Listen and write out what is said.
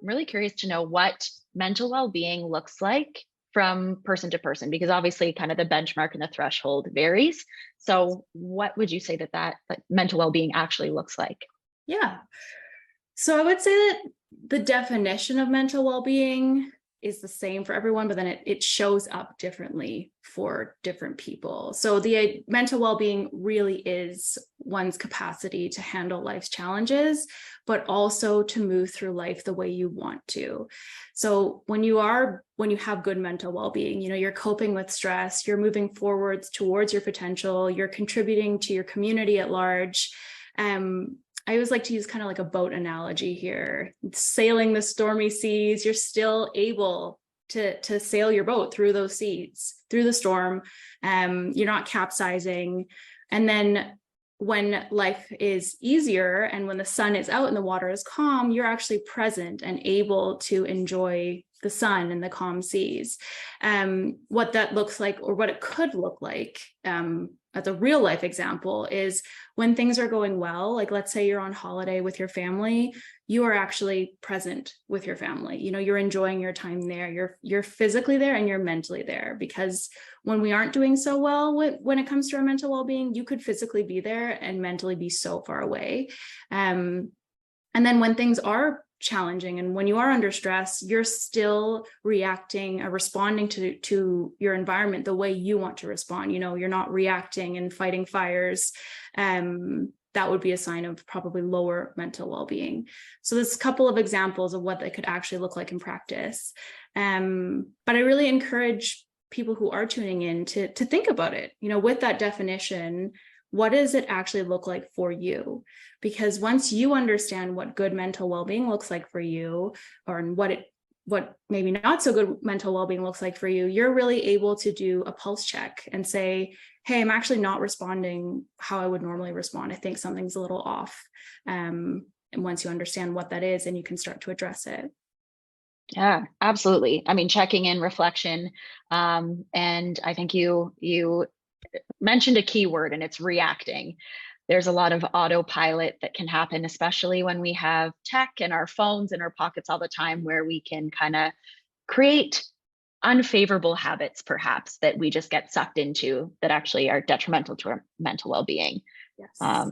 really curious to know what mental well-being looks like from person to person, because obviously kind of the benchmark and the threshold varies. So what would you say that mental well-being actually looks like? Yeah. So I would say that the definition of mental well-being is the same for everyone, but then it shows up differently for different people. So the mental well-being really is one's capacity to handle life's challenges, but also to move through life the way you want to. So when you have good mental well-being, you're coping with stress, you're moving forwards towards your potential, you're contributing to your community at large. I always like to use kind of like a boat analogy here. Sailing the stormy seas, you're still able to sail your boat through those seas, through the storm. You're not capsizing. And then when life is easier and when the sun is out and the water is calm, you're actually present and able to enjoy the sun and the calm seas. What that looks like, or what it could look like, as a real life example, is when things are going well, like let's say you're on holiday with your family, you are actually present with your family. You're enjoying your time there. You're physically there and you're mentally there, because when we aren't doing so well when it comes to our mental well-being, you could physically be there and mentally be so far away. And then when things are challenging and when you are under stress, you're still reacting or responding to your environment the way you want to respond. You're not reacting and fighting fires. That would be a sign of probably lower mental well-being. So there's a couple of examples of what they could actually look like in practice. But I really encourage people who are tuning in to think about it, with that definition. What does it actually look like for you? Because once you understand what good mental well-being looks like for you, or what maybe not so good mental well-being looks like for you, you're really able to do a pulse check and say, hey, I'm actually not responding how I would normally respond. I think something's a little off. And once you understand what that is, then you can start to address it. Yeah, absolutely. I mean, checking in, reflection, and I think you mentioned a key word, and it's reacting. There's a lot of autopilot that can happen, especially when we have tech and our phones in our pockets all the time, where we can kind of create unfavorable habits, perhaps, that we just get sucked into that actually are detrimental to our mental well-being. Yes.